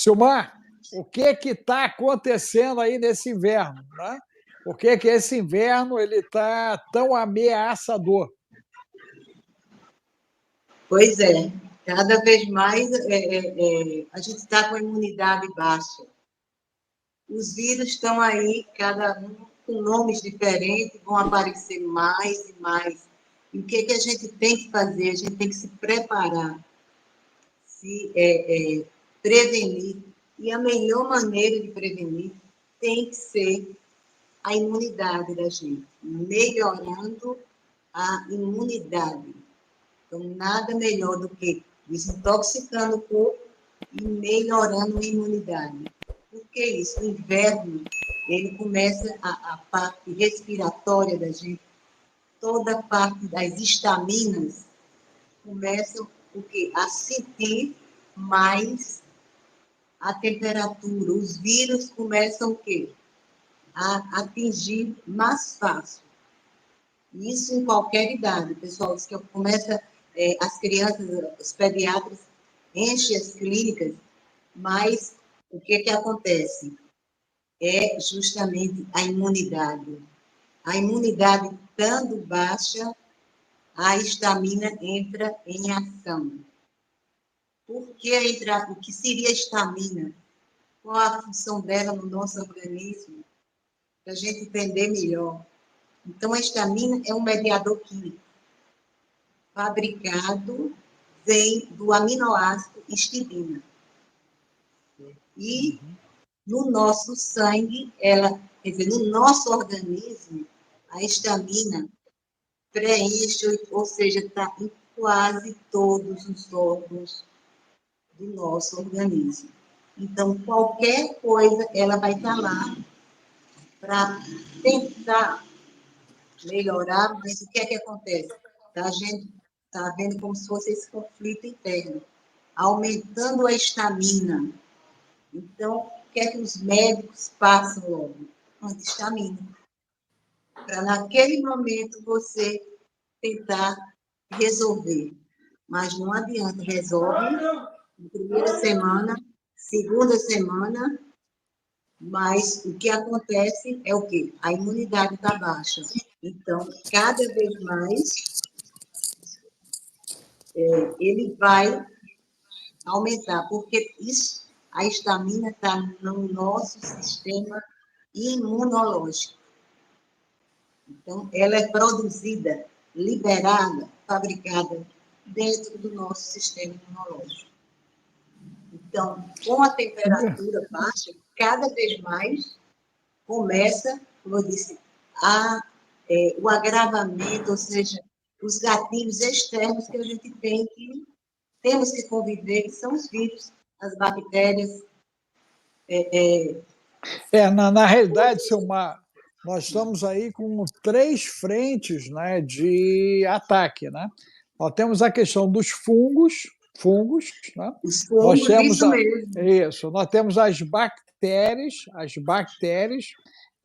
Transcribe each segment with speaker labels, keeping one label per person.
Speaker 1: Silmar, o que está acontecendo aí nesse inverno? Né? Por que esse inverno ele está tão ameaçador?
Speaker 2: Pois é, cada vez mais a gente está com a imunidade baixa. Os vírus estão aí, cada um com nomes diferentes, vão aparecer mais e mais. E o que a gente tem que fazer? A gente tem que se preparar, se prevenir. E a melhor maneira de prevenir tem que ser a imunidade da gente, melhorando a imunidade. Então, nada melhor do que desintoxicando o corpo e melhorando a imunidade. Por que isso? O inverno, ele começa a parte respiratória da gente, toda a parte das estaminas começam o quê? A sentir mais a temperatura. Os vírus começam o quê? A atingir mais fácil. Isso em qualquer idade, pessoal. Diz que começa, as crianças, os pediatras enchem as clínicas, mas o que acontece? É justamente a imunidade. A imunidade estando baixa, a estamina entra em ação. Por que entra? O que seria a estamina? Qual a função dela no nosso organismo? Para a gente entender melhor. Então, a estamina é um mediador químico. Fabricado, vem do aminoácido histidina. E no nosso sangue, quer dizer, no nosso organismo, a estamina preenche, ou seja, está em quase todos os órgãos do nosso organismo. Então, qualquer coisa, ela vai estar lá para tentar melhorar, mas o que acontece? A gente está vendo como se fosse esse conflito interno, aumentando a estamina. Então, o que os médicos passam logo? Anti-histamina. Para, naquele momento, você tentar resolver. Mas não adianta, resolve na primeira semana, segunda semana, mas o que acontece é o quê? A imunidade está baixa. Então, cada vez mais, ele vai aumentar, porque isso, a estamina está no nosso sistema imunológico. Então, ela é produzida, liberada, fabricada dentro do nosso sistema imunológico. Então, com a temperatura baixa, cada vez mais começa, como eu disse, o agravamento, ou seja, os gatilhos externos que a gente temos que conviver, que são os vírus, as bactérias.
Speaker 1: Na realidade, Silmar, nós estamos aí com 3 frentes, né, de ataque. Né? Nós temos a questão dos fungos, né?
Speaker 2: Os fungos,
Speaker 1: nós temos
Speaker 2: isso mesmo.
Speaker 1: Nós temos as bactérias,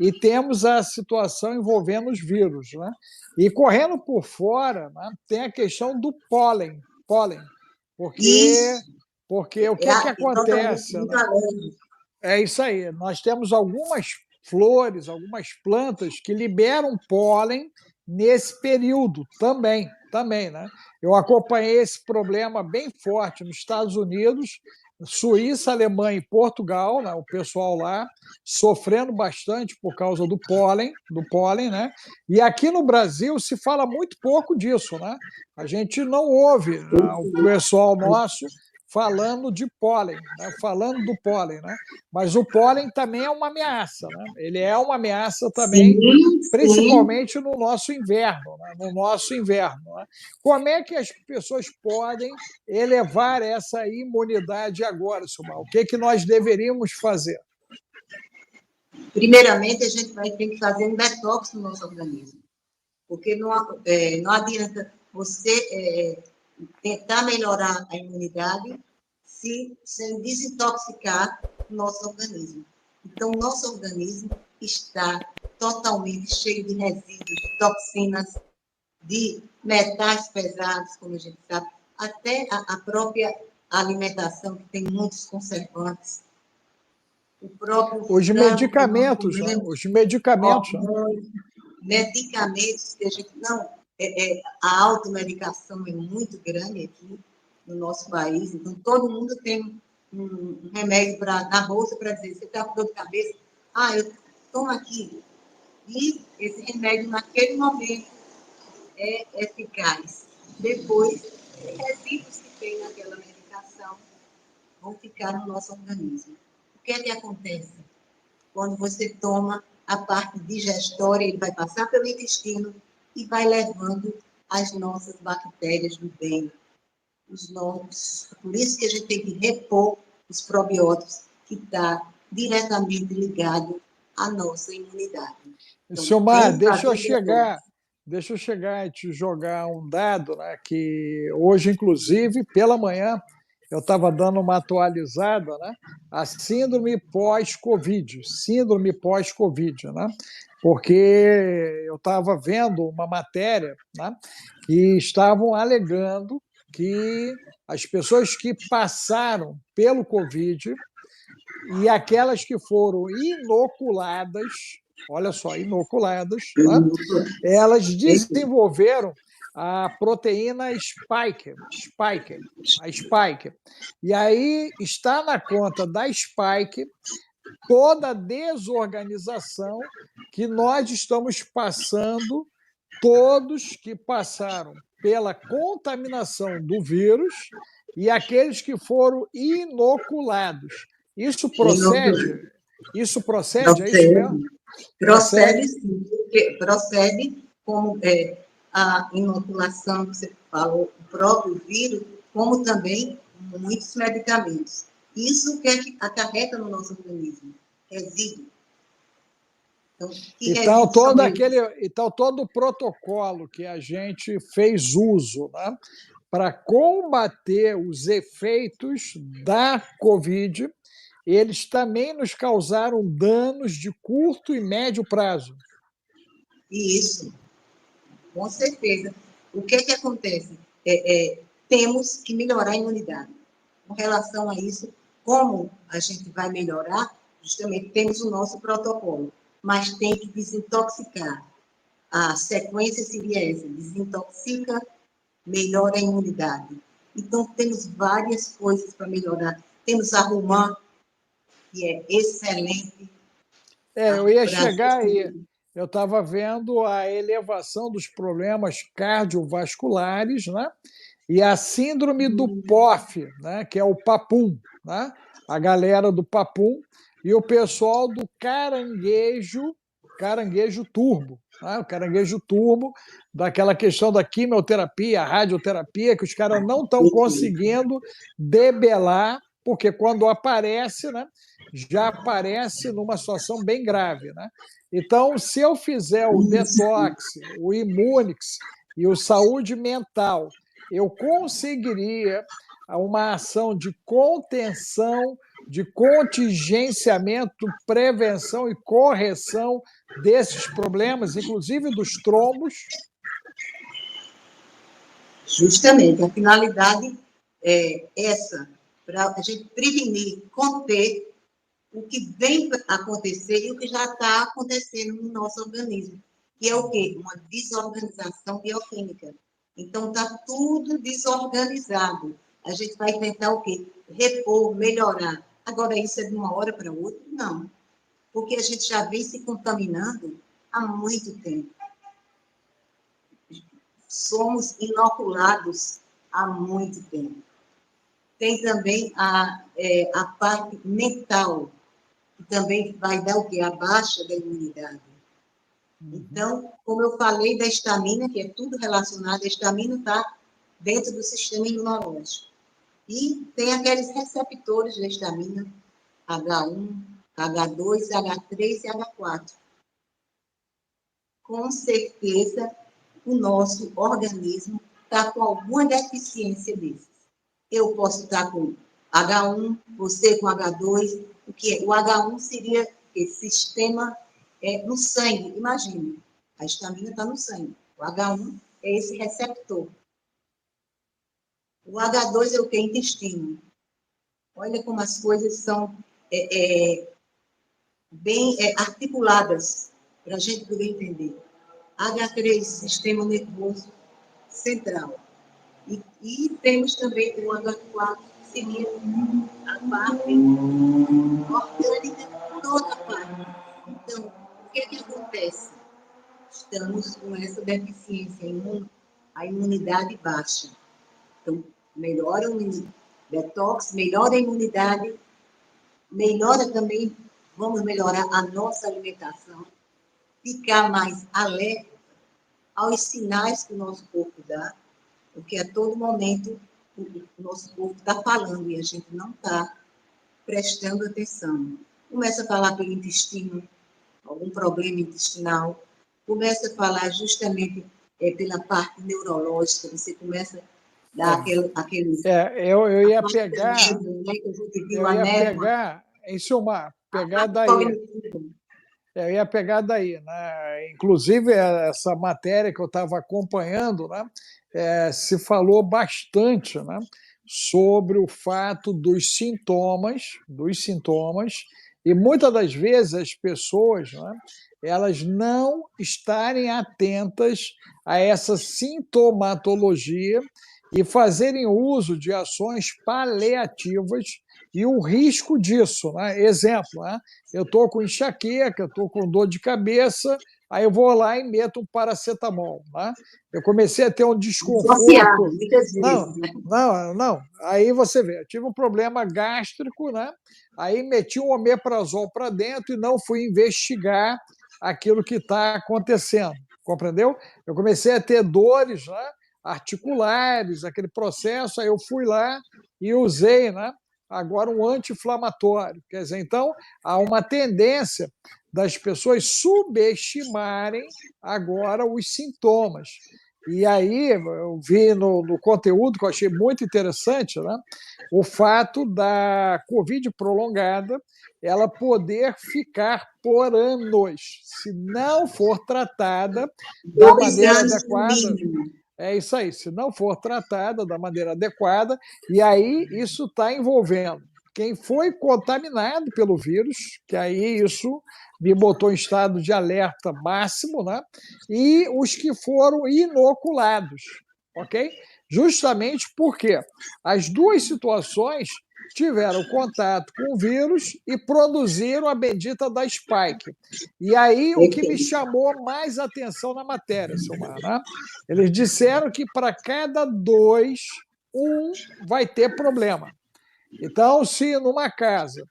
Speaker 1: e temos a situação envolvendo os vírus. Né? E correndo por fora, né, tem a questão do pólen. Porque o que acontece? Né? É isso aí. Nós temos algumas flores, algumas plantas que liberam pólen nesse período também, né? Eu acompanhei esse problema bem forte nos Estados Unidos, Suíça, Alemanha e Portugal, né? O pessoal lá sofrendo bastante por causa do pólen, né? E aqui no Brasil se fala muito pouco disso, né? A gente não ouve, né, o pessoal nosso falando de pólen, né? Falando do pólen, né? Mas o pólen também é uma ameaça, né? Ele é uma ameaça também, principalmente no nosso inverno, né? Né? Como é que as pessoas podem elevar essa imunidade agora, Silmar? O que nós deveríamos fazer?
Speaker 2: Primeiramente, a gente vai ter que fazer um detox no nosso organismo, porque não adianta você tentar melhorar a imunidade sem desintoxicar o nosso organismo. Então, o nosso organismo está totalmente cheio de resíduos, de toxinas, de metais pesados, como a gente sabe, até a própria alimentação, que tem muitos conservantes, o próprio
Speaker 1: Os
Speaker 2: frango, que nós
Speaker 1: medicamentos, né?
Speaker 2: comemos,
Speaker 1: Os medicamentos, né?
Speaker 2: hormônios, medicamentos que a gente não. A automedicação é muito grande aqui no nosso país, então todo mundo tem um remédio na bolsa para dizer: você está com dor de cabeça? Ah, eu tomo aqui. E esse remédio, naquele momento, é eficaz. Depois, os resíduos que tem naquela medicação vão ficar no nosso organismo. O que é que acontece? Quando você toma a parte digestória, ele vai passar pelo intestino e vai levando as nossas bactérias do bem, os nossos. Por isso que a gente tem que repor os probióticos, que está diretamente ligado à nossa imunidade. Então,
Speaker 1: Silmar,
Speaker 2: tem que fazer depois.
Speaker 1: deixa eu chegar e te jogar um dado, né, que hoje, inclusive, pela manhã, eu estava dando uma atualizada, né, a síndrome pós-Covid, né, porque eu estava vendo uma matéria, né, que estavam alegando que as pessoas que passaram pelo Covid e aquelas que foram inoculadas, olha só, inoculadas, né? Elas desenvolveram a proteína a spike. E aí está na conta da spike toda a desorganização que nós estamos passando, todos que passaram pela contaminação do vírus e aqueles que foram inoculados. Isso procede? Isso procede? É isso mesmo?
Speaker 2: Procede,
Speaker 1: Procede?
Speaker 2: procede sim, procede como a inoculação que você falou, o próprio vírus, como também muitos medicamentos. Isso que é que acarreta no nosso organismo, resíduo. Então, que
Speaker 1: Então,
Speaker 2: resíduos são esses?
Speaker 1: todo o protocolo que a gente fez uso, né, para combater os efeitos da Covid, eles também nos causaram danos de curto e médio prazo.
Speaker 2: Isso, com certeza. O que é que acontece? Temos que melhorar a imunidade. Com relação a isso, como a gente vai melhorar? Justamente temos o nosso protocolo, mas tem que desintoxicar. A sequência seria essa: desintoxica, melhora a imunidade. Então, temos várias coisas para melhorar. Temos a Romã, que é excelente
Speaker 1: Eu ia
Speaker 2: para a
Speaker 1: chegar aí.
Speaker 2: gente.
Speaker 1: Eu estava vendo a elevação dos problemas cardiovasculares, né? E a síndrome do POF, né? Que é o papum, né? A galera do papum e o pessoal do caranguejo turbo, né? O caranguejo turbo, daquela questão da quimioterapia, radioterapia, que os caras não estão conseguindo debelar, porque quando aparece, né? Já aparece numa situação bem grave, né? Então, se eu fizer o detox, o Immunix e o saúde mental, eu conseguiria uma ação de contenção, de contingenciamento, prevenção e correção desses problemas, inclusive dos trombos.
Speaker 2: Justamente, a finalidade é essa, para a gente prevenir, conter o que vem acontecer e o que já está acontecendo no nosso organismo, que é o quê? Uma desorganização bioquímica. Então, está tudo desorganizado. A gente vai tentar o quê? Repor, melhorar. Agora, isso é de uma hora para outra? Não. Porque a gente já vem se contaminando há muito tempo. Somos inoculados há muito tempo. Tem também a parte mental, que também vai dar o quê? A baixa da imunidade. Então, como eu falei da estamina, que é tudo relacionado, a estamina está dentro do sistema imunológico. E tem aqueles receptores da estamina, H1, H2, H3 e H4. Com certeza, o nosso organismo está com alguma deficiência desses. Eu posso estar com H1, você com H2, o que é? O H1 seria esse sistema no sangue, imagine, a estamina está no sangue, o H1 é esse receptor. O H2 é o que? Intestino. Olha como as coisas são bem articuladas, para a gente poder entender. H3, Sistema Nervoso Central. E temos também o H4, que seria a parte orgânica, toda a parte. Então, o que acontece? Estamos com essa deficiência, a imunidade baixa. Então, melhora o detox, melhora a imunidade, melhora também, vamos melhorar a nossa alimentação, ficar mais alerta aos sinais que o nosso corpo dá, porque a todo momento o nosso corpo está falando e a gente não está prestando atenção. Começa a falar pelo intestino, algum problema intestinal, começa a falar justamente pela parte neurológica, você começa a dar aquele
Speaker 1: eu ia pegar, em suma, pegar daí. Eu ia pegar daí, né? Inclusive, essa matéria que eu estava acompanhando, né, se falou bastante, né, sobre o fato dos sintomas, e muitas das vezes as pessoas, né, elas não estarem atentas a essa sintomatologia e fazerem uso de ações paliativas e o risco disso, né? Exemplo, né? Eu estou com enxaqueca, estou com dor de cabeça, aí eu vou lá e meto um paracetamol, né? Eu comecei a ter um desconforto.
Speaker 2: Muitas vezes, né?
Speaker 1: Não. Aí você vê, eu tive um problema gástrico, né? Aí meti um omeprazol para dentro e não fui investigar aquilo que está acontecendo, compreendeu? Eu comecei a ter dores, né, articulares, aquele processo, aí eu fui lá e usei, né, agora um anti-inflamatório. Quer dizer, então, há uma tendência das pessoas subestimarem agora os sintomas. E aí eu vi no conteúdo, que eu achei muito interessante, né, o fato da Covid prolongada ela poder ficar por anos, se não for tratada da maneira adequada. É isso aí, se não for tratada da maneira adequada, e aí isso está envolvendo quem foi contaminado pelo vírus, que aí isso me botou em estado de alerta máximo, né? E os que foram inoculados, ok? Justamente porque as duas situações tiveram contato com o vírus e produziram a bendita da spike. E aí o que me chamou mais atenção na matéria, Silmar, né? Eles disseram que para cada dois, um vai ter problema. Então, se numa casa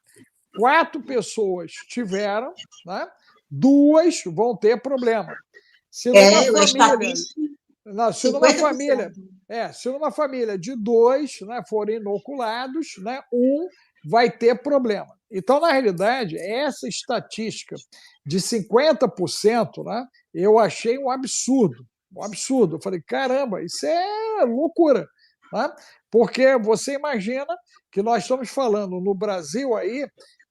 Speaker 1: 4 pessoas tiveram, né, 2 vão ter problema. Se numa família, se numa família de 2, né, forem inoculados, né, um vai ter problema. Então, na realidade, essa estatística de 50%, né, eu achei um absurdo. Um absurdo. Eu falei, caramba, isso é loucura. Né? Porque você imagina que nós estamos falando no Brasil aí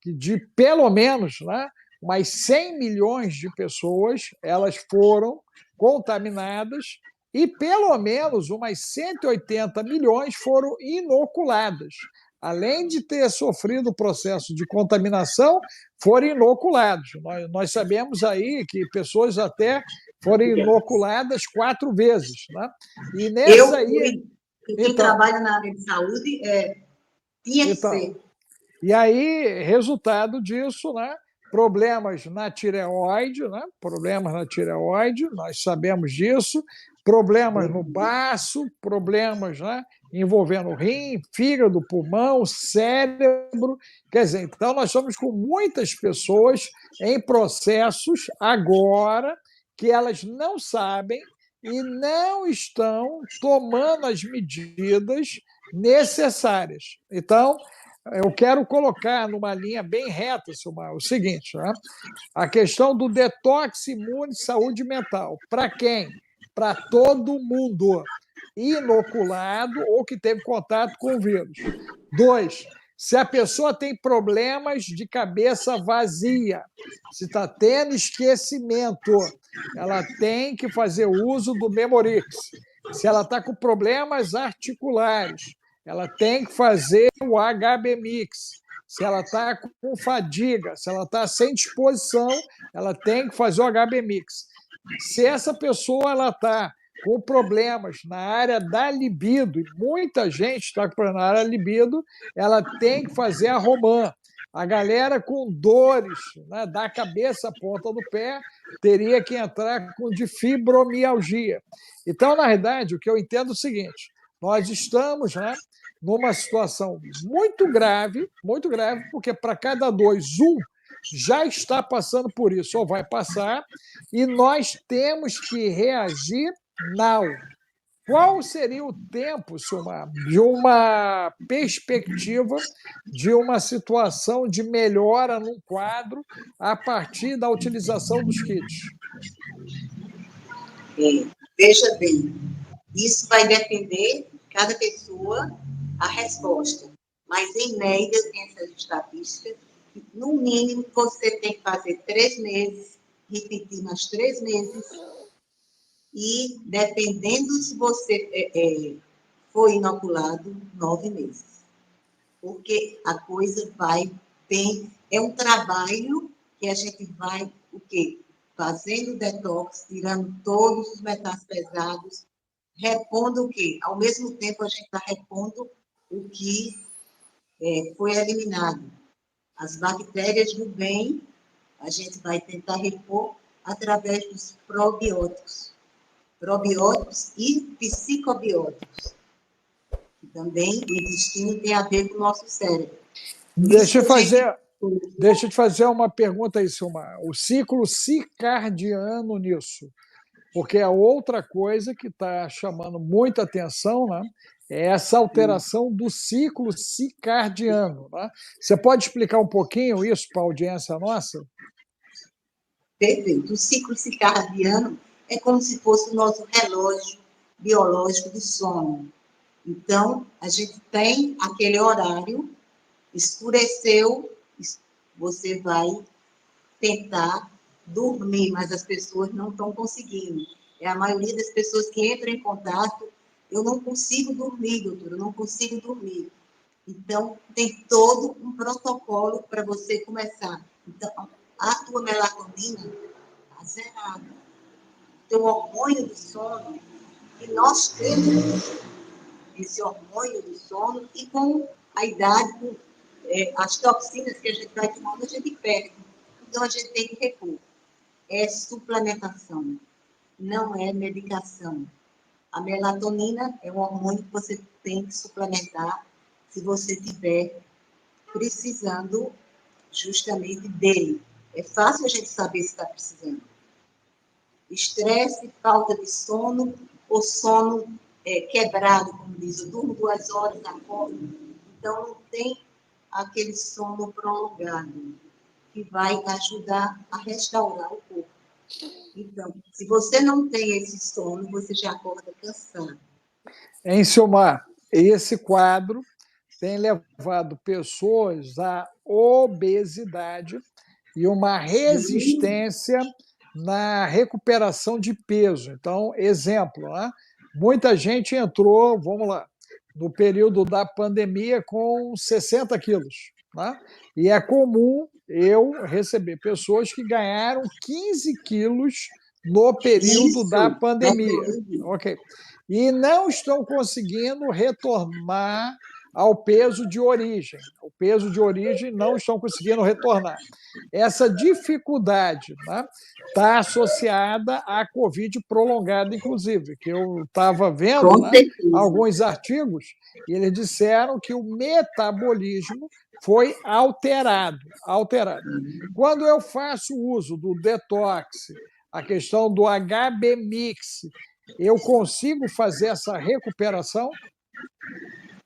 Speaker 1: de pelo menos, né, umas 100 milhões de pessoas elas foram contaminadas e pelo menos umas 180 milhões foram inoculadas. Além de ter sofrido o processo de contaminação, foram inoculados. Nós sabemos aí que pessoas até foram inoculadas 4 vezes. Né?
Speaker 2: E nessa aí. Quem trabalha na área de saúde tinha que ser.
Speaker 1: E aí, resultado disso, né? Problemas na tireoide, né? Problemas na tireoide, nós sabemos disso, problemas no baço, problemas, né, envolvendo rim, fígado, pulmão, cérebro. Quer dizer, então nós estamos com muitas pessoas em processos agora que elas não sabem e não estão tomando as medidas necessárias. Então, eu quero colocar numa linha bem reta, Silmar, o seguinte, né? A questão do detox imune e saúde mental. Para quem? Para todo mundo, inoculado ou que teve contato com o vírus. 2, se a pessoa tem problemas de cabeça vazia, se está tendo esquecimento, ela tem que fazer uso do Memorix. Se ela está com problemas articulares, ela tem que fazer o HB Mix. se ela está com fadiga, se ela está sem disposição, ela tem que fazer o HB Mix. Se essa pessoa ela está com problemas na área da libido, e muita gente está com problema na área da libido, ela tem que fazer a Roman. A galera com dores, né, da cabeça à ponta do pé teria que entrar com de fibromialgia. Então, na verdade, o que eu entendo é o seguinte: nós estamos, né, numa situação muito grave, porque para cada dois, um já está passando por isso ou vai passar, e nós temos que reagir now. Qual seria o tempo, Silmar, de uma perspectiva de uma situação de melhora num quadro a partir da utilização dos kits?
Speaker 2: Veja bem, isso vai depender de cada pessoa a resposta. Mas, em média, tem essas estatísticas, que, no mínimo, você tem que fazer 3 meses, repetir mais 3 meses, e, dependendo se você foi inoculado, 9 meses. Porque a coisa vai bem. É um trabalho que a gente vai, o quê? Fazendo detox, tirando todos os metais pesados, repondo o quê? Ao mesmo tempo, a gente está repondo o que foi eliminado. As bactérias do bem, a gente vai tentar repor através dos probióticos. Probióticos e psicobióticos. Que também o intestino tem a ver com o nosso cérebro.
Speaker 1: Deixa eu te fazer uma pergunta aí, Silmar. O ciclo circadiano nisso, porque é outra coisa que está chamando muita atenção, né? É essa alteração do ciclo circadiano. Né? Você pode explicar um pouquinho isso para a audiência nossa?
Speaker 2: Perfeito. O ciclo circadiano é como se fosse o nosso relógio biológico do sono. Então, a gente tem aquele horário, escureceu, você vai tentar dormir, mas as pessoas não estão conseguindo. É a maioria das pessoas que entram em contato, eu não consigo dormir, doutor, eu não consigo dormir. Então, tem todo um protocolo para você começar. Então, a tua melatonina está zerada. O teu hormônio do sono, e nós temos esse hormônio do sono, e com a idade, com as toxinas que a gente vai tomando, a gente perde. Então, a gente tem que repor. É suplementação, não é medicação. A melatonina é um hormônio que você tem que suplementar se você estiver precisando justamente dele. É fácil a gente saber se está precisando. Estresse, falta de sono, ou sono quebrado, como diz, eu durmo 2 horas, acordo. Então, não tem aquele sono prolongado, que vai ajudar a restaurar o corpo. Então, se você não tem esse sono, você já acorda cansado.
Speaker 1: Em Silmar, esse quadro tem levado pessoas à obesidade e uma resistência na recuperação de peso. Então, exemplo, né? Muita gente entrou, vamos lá, no período da pandemia com 60 quilos. Né? E é comum eu receber pessoas que ganharam 15 quilos no período da pandemia. Ok. E não estão conseguindo retornar ao peso de origem. O peso de origem não estão conseguindo retornar. Essa dificuldade está associada à Covid prolongada, inclusive, que eu estava vendo alguns artigos e eles disseram que o metabolismo foi alterado. Quando eu faço uso do detox, a questão do HB Mix, eu consigo fazer essa recuperação?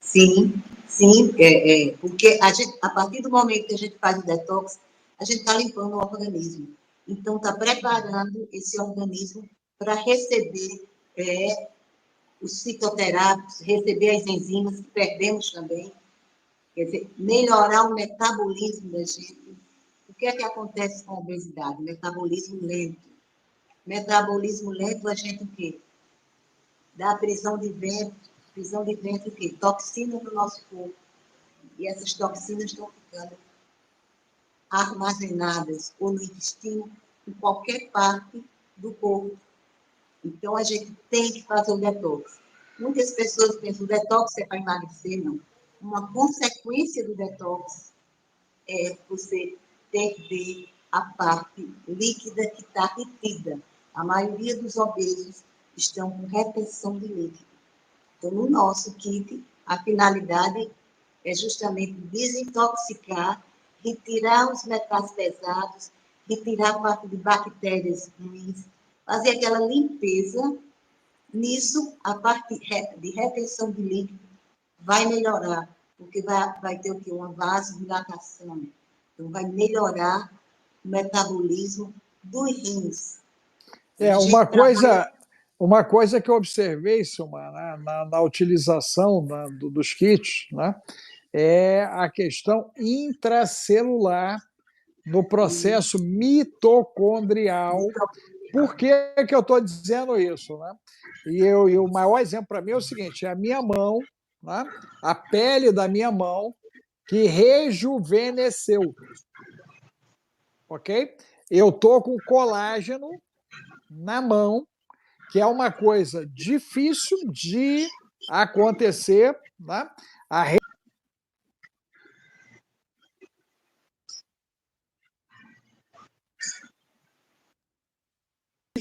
Speaker 2: Sim, porque a partir do momento que a gente faz o detox, a gente está limpando o organismo. Então, está preparando esse organismo para receber os fitoterápicos, receber as enzimas que perdemos também, quer dizer, melhorar o metabolismo da gente. O que é que acontece com a obesidade? Metabolismo lento. Metabolismo lento, a gente o quê? Dá prisão de ventre o quê? Toxina no nosso corpo. e essas toxinas estão ficando armazenadas ou no intestino, em qualquer parte do corpo. Então, a gente tem que fazer o detox. Muitas pessoas pensam que o detox é para emagrecer, não. Uma consequência do detox é você perder a parte líquida que está retida. A maioria dos obesos estão com retenção de líquido. Então, no nosso kit, a finalidade é justamente desintoxicar, retirar os metais pesados, retirar a parte de bactérias ruins, fazer aquela limpeza. Nisso, a parte de retenção de líquido vai melhorar, porque vai ter o quê? Uma vasodilatação. Então, vai melhorar o metabolismo dos rins.
Speaker 1: Uma coisa que eu observei, Silmar, né, na utilização dos kits, né, é a questão intracelular no processo mitocondrial. Por que eu estou dizendo isso? Né? E o maior exemplo para mim é o seguinte: é a minha mão, né, a pele da minha mão, que rejuvenesceu. Ok? Eu estou com colágeno na mão, que é uma coisa difícil de acontecer, né?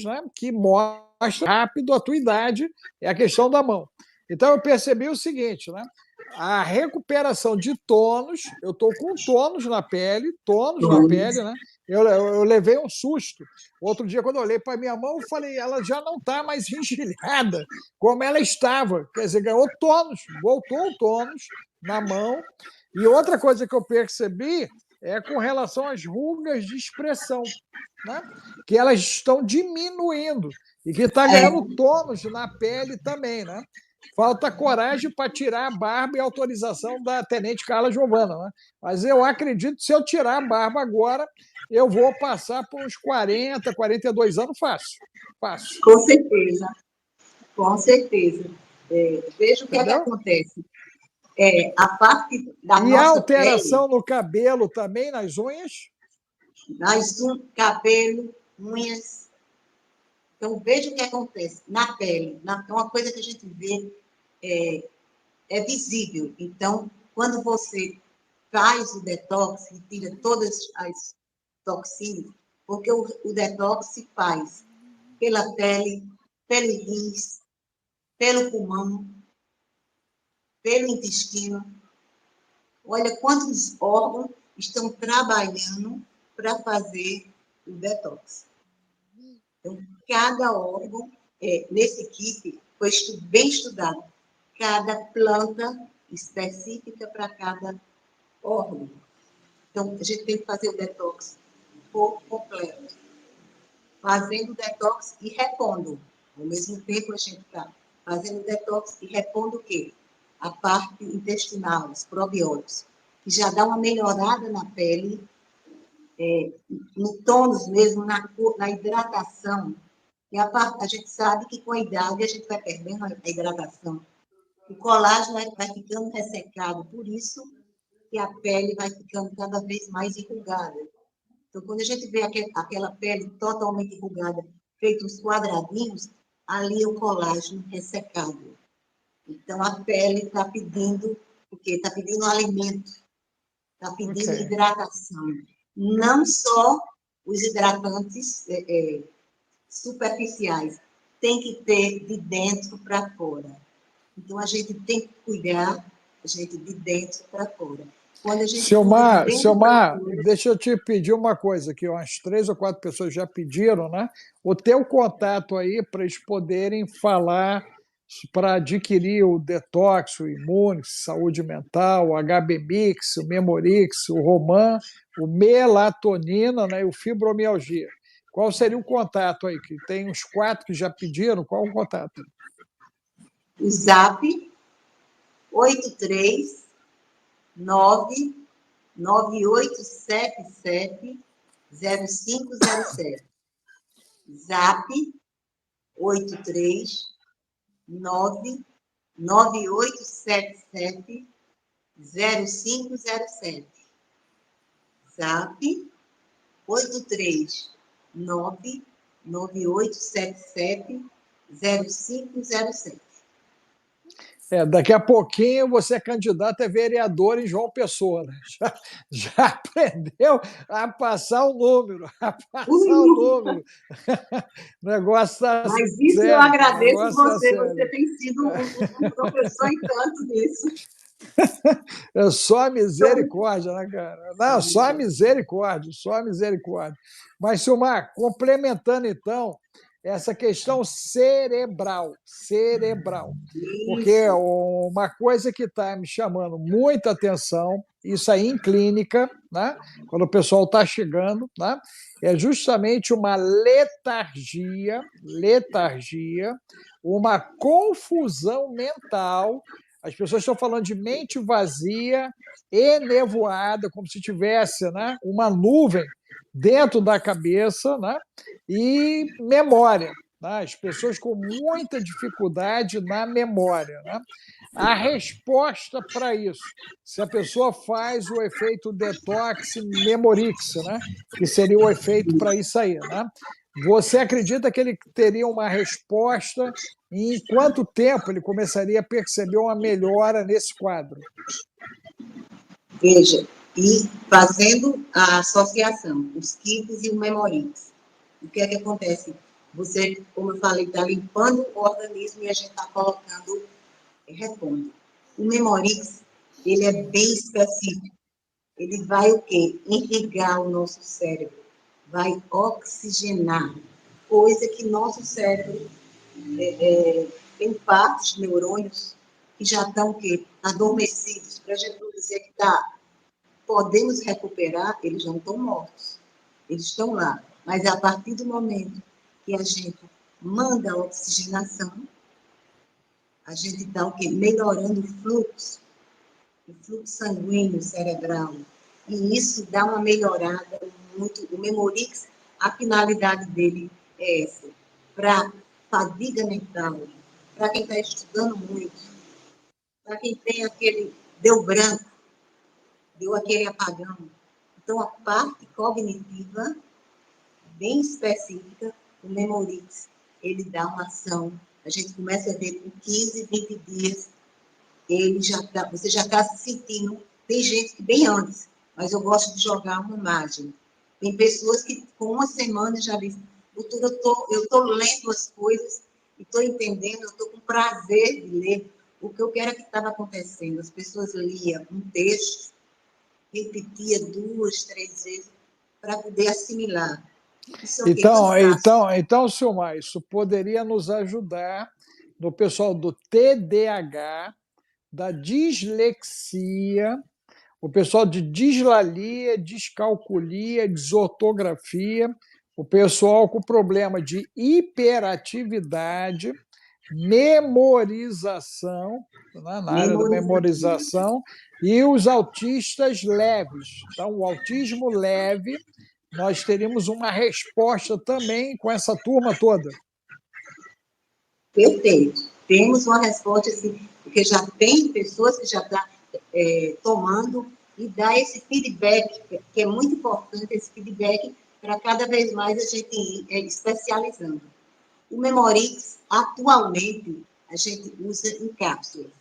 Speaker 1: Né, que mostra rápido a tua idade, é a questão da mão. Então, eu percebi o seguinte, né? A recuperação de tônus, eu estou com tônus na pele, né? Eu levei um susto. Outro dia, quando eu olhei para a minha mão, eu falei, ela já não está mais engelhada como ela estava. Quer dizer, ganhou tônus, voltou o tônus na mão. E outra coisa que eu percebi é com relação às rugas de expressão, né? Que elas estão diminuindo e que está ganhando tônus na pele também, né? Falta coragem para tirar a barba e autorização da Tenente Carla Giovana, né? Mas eu acredito que se eu tirar a barba agora, eu vou passar por uns 40, 42 anos fácil. Fácil.
Speaker 2: Com certeza. Com certeza. Veja o que é que acontece. A parte da
Speaker 1: e
Speaker 2: nossa
Speaker 1: a alteração
Speaker 2: pele,
Speaker 1: no cabelo também, nas unhas?
Speaker 2: Cabelo, unhas. Então, veja o que acontece na pele. Uma coisa que a gente vê é visível. Então, quando você faz o detox, retira todas as toxinas, porque o detox se faz pela pele, pelo rins, pelo pulmão, pelo intestino. Olha quantos órgãos estão trabalhando para fazer o detox. Então, cada órgão, nesse kit, foi bem estudado. Cada planta específica para cada órgão. Então, a gente tem que fazer o detox por completo. Fazendo o detox e repondo. Ao mesmo tempo, a gente está fazendo o detox e repondo o quê? A parte intestinal, os probióticos, que já dá uma melhorada na pele, no tônus mesmo, na hidratação. E a gente sabe que com a idade a gente vai perdendo a hidratação. O colágeno vai ficando ressecado, por isso que a pele vai ficando cada vez mais enrugada. Então, quando a gente vê aquela pele totalmente enrugada, feito uns quadradinhos, ali é o colágeno ressecado. Então, a pele está pedindo, porque está pedindo alimento, está pedindo hidratação. Não só os hidratantes superficiais, tem que ter de dentro para fora. Então, a gente tem que cuidar, a gente de dentro para fora. Quando a gente
Speaker 1: Silmar, deixa eu te pedir uma coisa, que umas 3 ou 4 pessoas já pediram, né? O teu contato aí para eles poderem falar para adquirir o Detox, o Imunix, Saúde Mental, o HB Mix, o Memorix, o Roman, o Melatonina, né, e o Fibromialgia. Qual seria o contato aí? Que tem uns 4 que já pediram, qual o contato?
Speaker 2: O Zap 839-9877-0507. Zap 839-9877-0507. 0507. Zap 83998770507.
Speaker 1: Daqui a pouquinho você é candidato a vereador em João Pessoa, né? Já aprendeu a passar o número, O negócio está
Speaker 2: Mas isso
Speaker 1: sério,
Speaker 2: eu agradeço
Speaker 1: você
Speaker 2: tem sido um professor em tanto nisso.
Speaker 1: É só a misericórdia, né, cara? Não, só a misericórdia, só a misericórdia. Mas, Silmar, complementando, então, essa questão cerebral, porque
Speaker 2: Isso.
Speaker 1: uma coisa que está me chamando muita atenção, isso aí em clínica, né? Quando o pessoal está chegando, né? É justamente uma letargia, uma confusão mental. As pessoas estão falando de mente vazia e nevoada, como se tivesse, né, uma nuvem dentro da cabeça, né, e memória. Né, as pessoas com muita dificuldade na memória. Né. A resposta para isso, se a pessoa faz o efeito detox memorix, né, que seria o efeito para isso aí, né, você acredita que ele teria uma resposta e em quanto tempo ele começaria a perceber uma melhora nesse quadro?
Speaker 2: Veja, e fazendo a associação, os químicos e o Memorix. O que é que acontece? Você, como eu falei, está limpando o organismo e a gente está colocando, repondo. O Memorix, ele é bem específico. Ele vai o quê? Irrigar o nosso cérebro, vai oxigenar, coisa que nosso cérebro tem partes de neurônios que já estão o quê? Adormecidos, para a gente não dizer que podemos recuperar, eles não estão mortos, eles estão lá. Mas a partir do momento que a gente manda a oxigenação, a gente está o quê? Melhorando o fluxo sanguíneo cerebral. E isso dá uma melhorada muito. O Memorix, a finalidade dele é essa, para fadiga mental, para quem está estudando muito, para quem tem aquele deu branco, deu aquele apagão. Então, a parte cognitiva, bem específica, o Memorix, ele dá uma ação. A gente começa a ver com 15, 20 dias, você já está se sentindo. Tem gente que bem antes, mas eu gosto de jogar uma imagem. Tem pessoas que com uma semana já dizem, doutora, eu estou lendo as coisas, e estou entendendo, eu estou com prazer de ler. O que eu quero é que estava acontecendo. As pessoas liam um texto, repetia 2, 3 vezes para poder assimilar. Isso é o quê?
Speaker 1: Então, Silmar, isso poderia nos ajudar no pessoal do TDAH, da dislexia, o pessoal de dislalia, descalculia, desortografia, o pessoal com problema de hiperatividade, memorização, né, na área da memorização, e os autistas leves. Então, o autismo leve, nós teríamos uma resposta também com essa turma toda.
Speaker 2: Perfeito. Temos uma resposta, assim, porque já tem pessoas que já estão tomando e dá esse feedback, que é muito importante, esse feedback, para cada vez mais a gente ir especializando. O Memorix, atualmente, a gente usa em cápsulas,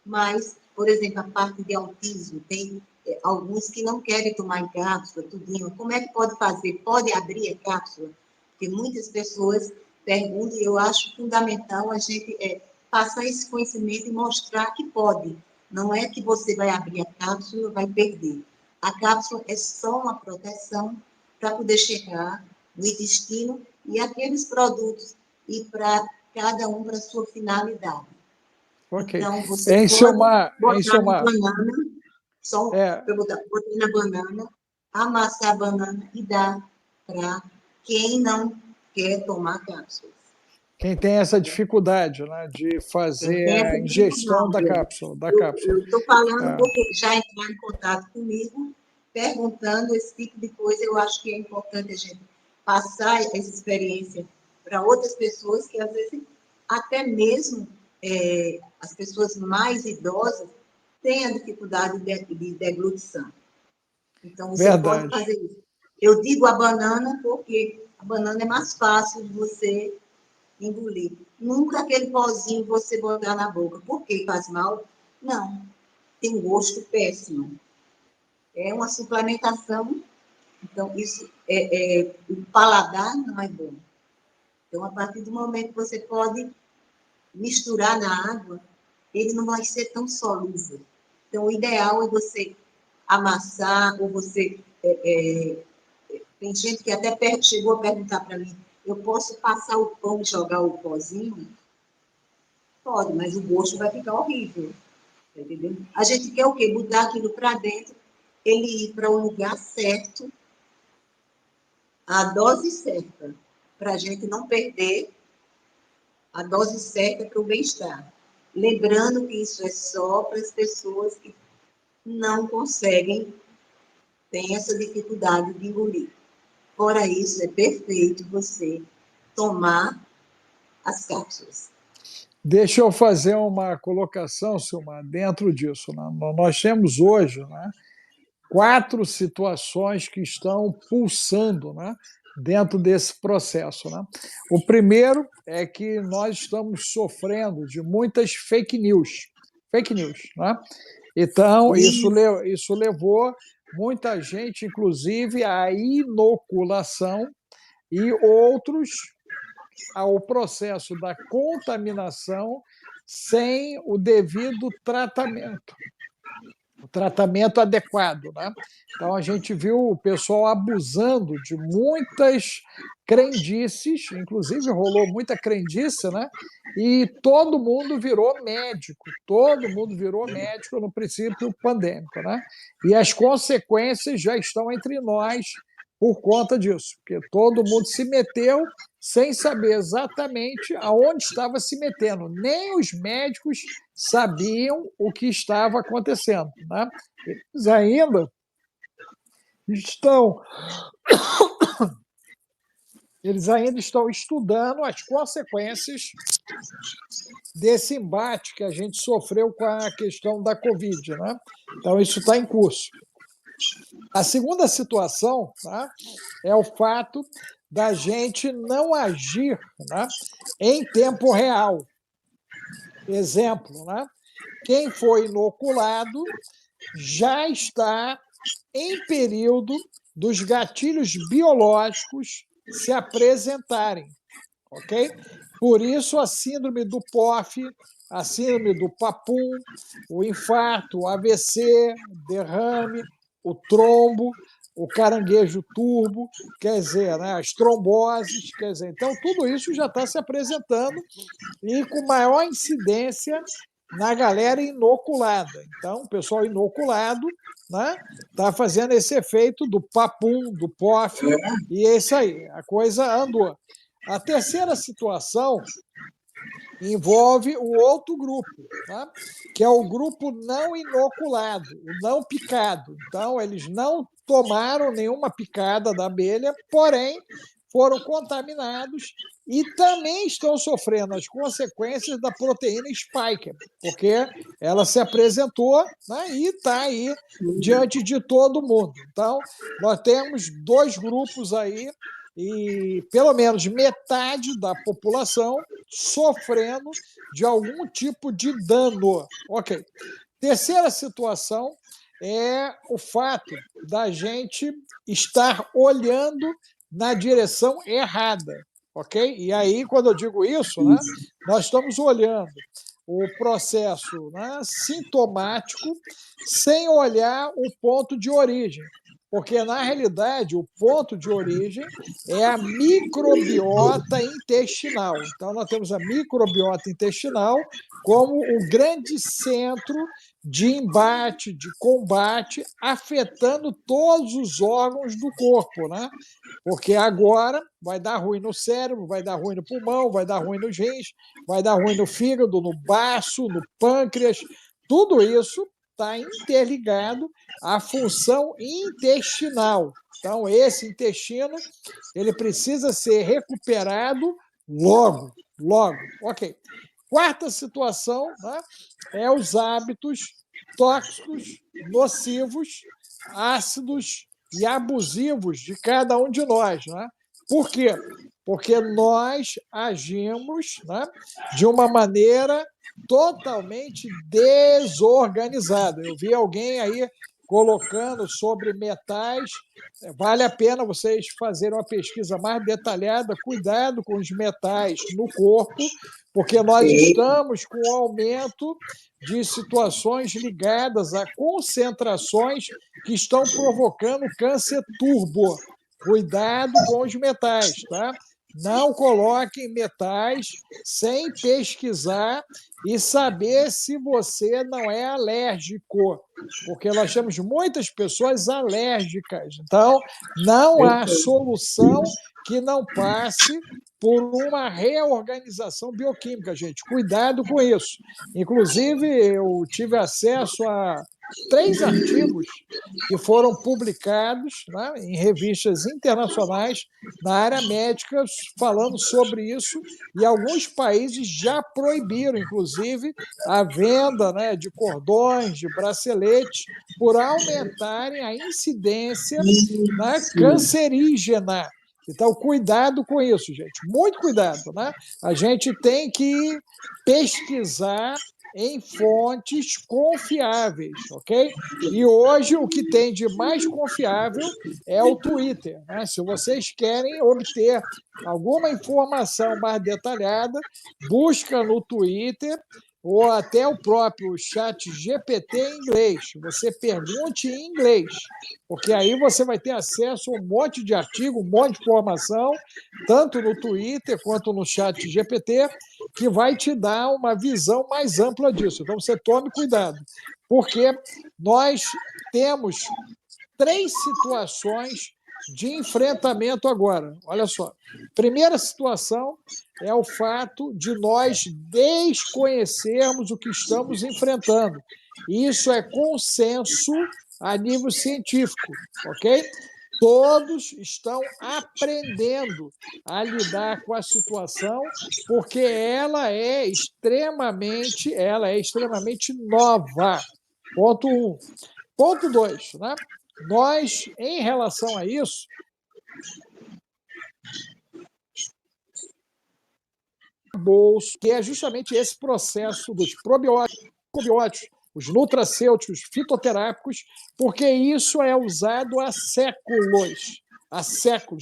Speaker 2: mas, por exemplo, a parte de autismo, tem alguns que não querem tomar em cápsula, tudinho. Como é que pode fazer? Pode abrir a cápsula? Porque muitas pessoas perguntam, e eu acho fundamental a gente passar esse conhecimento e mostrar que pode. Não é que você vai abrir a cápsula e vai perder. A cápsula é só uma proteção para poder chegar no intestino e aqueles produtos ir para cada um para a sua finalidade.
Speaker 1: Okay.
Speaker 2: Então, você pode botar na banana, botar na banana, amassar a banana e dar para quem não quer tomar cápsulas.
Speaker 1: Quem tem essa dificuldade, né, de fazer a ingestão da cápsula.
Speaker 2: Eu estou falando porque já entraram em contato comigo, perguntando esse tipo de coisa. Eu acho que é importante a gente passar essa experiência para outras pessoas que, às vezes, até mesmo as pessoas mais idosas tem a dificuldade de deglutição. Então, você
Speaker 1: Verdade.
Speaker 2: pode fazer isso. Eu digo a banana porque a banana é mais fácil de você engolir. Nunca aquele pozinho você botar na boca. Por quê? Faz mal? Não. Tem um gosto péssimo. É uma suplementação. Então, isso o paladar não é bom. Então, a partir do momento que você pode misturar na água, ele não vai ser tão solúvel. Então, o ideal é você amassar, ou você... tem gente que até chegou a perguntar para mim, eu posso passar o pão e jogar o pozinho? Pode, mas o gosto vai ficar horrível. Tá entendendo? A gente quer o quê? Botar aquilo para dentro, ele ir para o lugar certo, a dose certa, para a gente não perder a dose certa para o bem-estar. Lembrando que isso é só para as pessoas que não conseguem, têm essa dificuldade de engolir. Fora isso, é perfeito você tomar as cápsulas.
Speaker 1: Deixa eu fazer uma colocação, Silmar, dentro disso. Né? Nós temos hoje, né, 4 situações que estão pulsando, né, dentro desse processo. Né? O primeiro é que nós estamos sofrendo de muitas fake news. Fake news. Né? Então, isso levou muita gente, inclusive, à inoculação e outros ao processo da contaminação sem o devido tratamento, o tratamento adequado. Né? Então, a gente viu o pessoal abusando de muitas crendices, inclusive rolou muita crendice, né? E todo mundo virou médico no princípio pandêmico. Né? E as consequências já estão entre nós por conta disso, porque todo mundo se meteu sem saber exatamente aonde estava se metendo. Nem os médicos sabiam o que estava acontecendo. Né? Eles ainda estão estudando as consequências desse embate que a gente sofreu com a questão da Covid. Né? Então, isso está em curso. A segunda situação, tá, é o fato da gente não agir, né, em tempo real. Exemplo, né? Quem foi inoculado já está em período dos gatilhos biológicos se apresentarem, ok? Por isso, a síndrome do POF, a síndrome do papum, o infarto, o AVC, derrame, o trombo, o caranguejo turbo, quer dizer, né, as tromboses, quer dizer, então tudo isso já está se apresentando e com maior incidência na galera inoculada. Então, o pessoal inoculado, né, está fazendo esse efeito do papum, do POF, e é isso aí, a coisa andou. A terceira situação envolve o outro grupo, tá? Que é o grupo não inoculado, o não picado. Então, eles não tomaram nenhuma picada da abelha, porém foram contaminados e também estão sofrendo as consequências da proteína spike, porque ela se apresentou, né, e está aí diante de todo mundo. Então, nós temos 2 grupos aí e pelo menos metade da população sofrendo de algum tipo de dano. Ok. Terceira situação é o fato da gente estar olhando na direção errada. Ok? E aí, quando eu digo isso, né, nós estamos olhando o processo, né, sintomático sem olhar o ponto de origem. Porque, na realidade, o ponto de origem é a microbiota intestinal. Então, nós temos a microbiota intestinal como o grande centro de embate, de combate, afetando todos os órgãos do corpo, né? Porque agora vai dar ruim no cérebro, vai dar ruim no pulmão, vai dar ruim nos rins, vai dar ruim no fígado, no baço, no pâncreas. Tudo isso está interligado à função intestinal. Então, esse intestino ele precisa ser recuperado logo, logo. Ok. Quarta situação, né, é os hábitos tóxicos, nocivos, ácidos e abusivos de cada um de nós. Né? Por quê? Porque nós agimos, né, de uma maneira totalmente desorganizada. Eu vi alguém aí colocando sobre metais. Vale a pena vocês fazerem uma pesquisa mais detalhada. Cuidado com os metais no corpo, porque nós estamos com um aumento de situações ligadas a concentrações que estão provocando câncer turbo. Cuidado com os metais, tá? Não coloquem metais sem pesquisar e saber se você não é alérgico, porque nós temos muitas pessoas alérgicas. Então, não há solução que não passe por uma reorganização bioquímica, gente. Cuidado com isso. Inclusive, eu tive acesso a 3 artigos que foram publicados, né, em revistas internacionais na área médica falando sobre isso, e alguns países já proibiram, inclusive, a venda, né, de cordões, de braceletes, por aumentarem a incidência, né, cancerígena. Então, cuidado com isso, gente. Muito cuidado, né? A gente tem que pesquisar em fontes confiáveis, ok? E hoje o que tem de mais confiável é o Twitter. Né? Se vocês querem obter alguma informação mais detalhada, busca no Twitter ou até o próprio chat GPT em inglês. Você pergunte em inglês, porque aí você vai ter acesso a um monte de artigo, um monte de informação, tanto no Twitter quanto no chat GPT, que vai te dar uma visão mais ampla disso. Então, você tome cuidado, porque nós temos 3 situações de enfrentamento agora. Olha só. Primeira situação é o fato de nós desconhecermos o que estamos enfrentando. Isso é consenso a nível científico, ok? Todos estão aprendendo a lidar com a situação, porque ela é extremamente nova. Ponto 1. Ponto 2, né? Nós, em relação a isso, bolso, que é justamente esse processo dos probióticos, os nutracêuticos, fitoterápicos, porque isso é usado há séculos,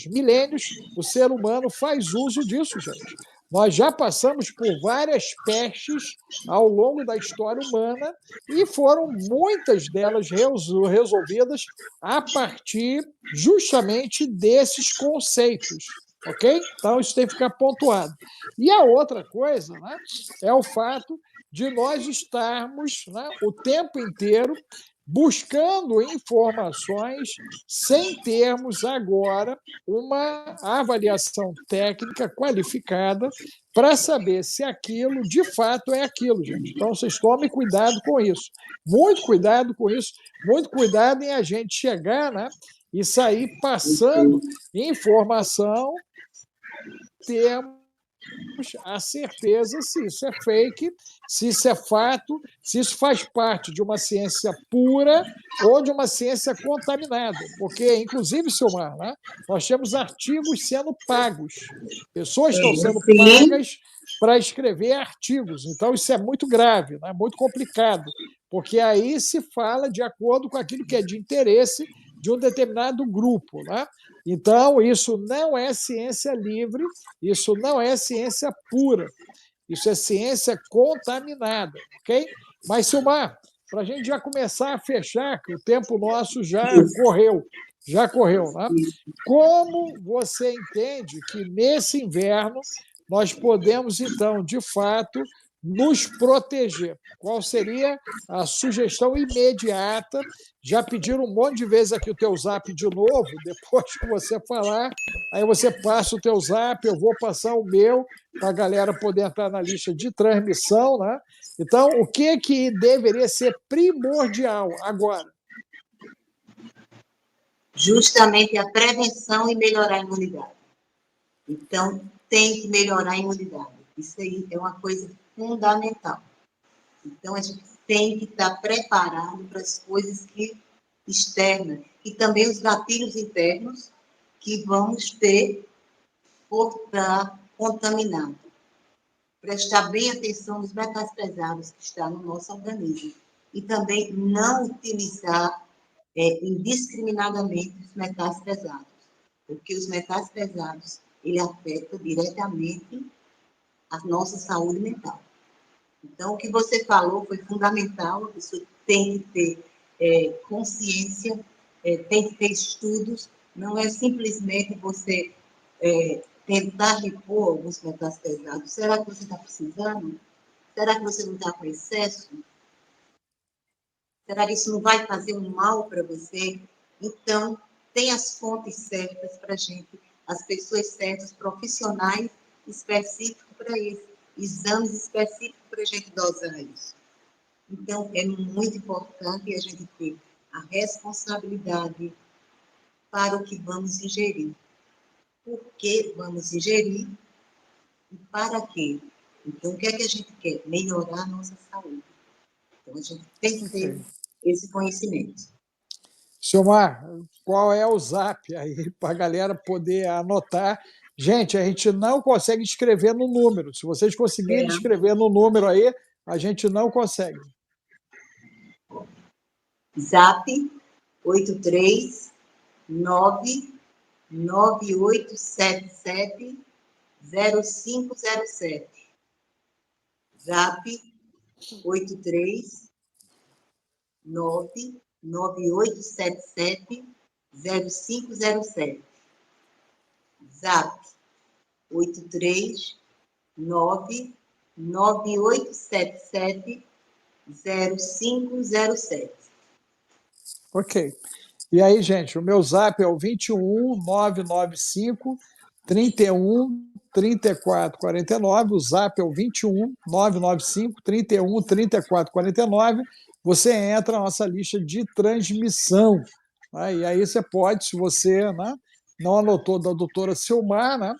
Speaker 1: milênios, o ser humano faz uso disso, gente. Nós já passamos por várias pestes ao longo da história humana e foram muitas delas resolvidas a partir justamente desses conceitos, ok? Então, isso tem que ficar pontuado. E a outra coisa, né, é o fato de nós estarmos, né, o tempo inteiro buscando informações sem termos agora uma avaliação técnica qualificada para saber se aquilo de fato é aquilo, gente. Então, vocês tomem cuidado com isso. Muito cuidado com isso. Muito cuidado em a gente chegar, né, e sair passando informação, termos a certeza se isso é fake, se isso é fato, se isso faz parte de uma ciência pura ou de uma ciência contaminada. Porque, inclusive, Silmar, né, nós temos artigos sendo pagos. Pessoas estão sendo pagas para escrever artigos. Então, isso é muito grave, né, muito complicado, porque aí se fala de acordo com aquilo que é de interesse de um determinado grupo. Né? Então, isso não é ciência livre, isso não é ciência pura, isso é ciência contaminada, ok? Mas, Silmar, para a gente já começar a fechar, que o tempo nosso já correu, né? Como você entende que nesse inverno nós podemos, então, de fato, nos proteger? Qual seria a sugestão imediata? Já pediram um monte de vezes aqui o teu zap de novo, depois que você falar, aí você passa o teu zap, eu vou passar o meu, para a galera poder entrar na lista de transmissão. Né? Então, o que deveria ser primordial agora?
Speaker 2: Justamente a prevenção e melhorar a imunidade. Então, tem que melhorar a imunidade. Isso aí é uma coisa fundamental. Então, a gente tem que estar preparado para as coisas externas e também os gatilhos internos que vamos ter por estar contaminado. Prestar bem atenção nos metais pesados que estão no nosso organismo e também não utilizar indiscriminadamente os metais pesados, porque os metais pesados, ele afeta diretamente a nossa saúde mental. Então, o que você falou foi fundamental, a pessoa tem que ter consciência, tem que ter estudos, não é simplesmente você tentar repor alguns metais pesados. Será que você está precisando? Será que você não está com excesso? Será que isso não vai fazer um mal para você? Então, tem as fontes certas para a gente, as pessoas certas, profissionais específicos para isso, exames específicos para a gente dosar isso. Então, é muito importante a gente ter a responsabilidade para o que vamos ingerir. Por que vamos ingerir e para quê? Então, o que é que a gente quer? Melhorar a nossa saúde. Então, a gente tem que ter esse conhecimento.
Speaker 1: Silmar, qual é o zap aí para a galera poder anotar? Gente, a gente não consegue escrever no número. Se vocês conseguirem escrever no número aí, a gente não consegue.
Speaker 2: Zap 83998770507. Zap 83998770507. Zap 83998770507.
Speaker 1: Ok. E aí, gente, o meu zap é o 21995 31 34 49. O zap é o 21995 31 34 49. Você entra na nossa lista de transmissão. Né? E aí você pode, se você, né, não anotou da doutora Silmar, né,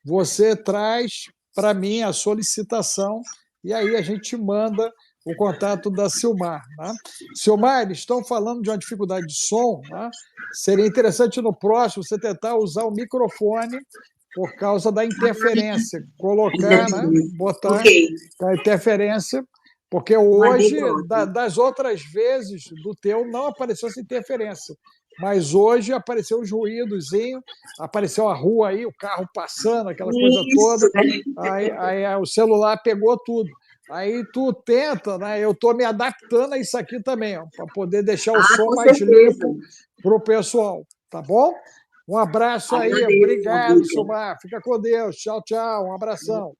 Speaker 1: você traz para mim a solicitação e aí a gente manda o contato da Silmar. Né? Silmar, eles estão falando de uma dificuldade de som. Né? Seria interessante no próximo você tentar usar o microfone por causa da interferência. Colocar, né? Botar a interferência, porque hoje, das outras vezes do teu, não apareceu essa interferência. Mas hoje apareceu os ruídozinhos, apareceu a rua aí, o carro passando, aquela coisa toda. Aí o celular pegou tudo. Aí tu tenta, né? Eu estou me adaptando a isso aqui também, para poder deixar o som mais limpo para o pessoal, tá bom? Um abraço aí, obrigado, Silmar. Fica com Deus. Tchau, tchau. Um abração.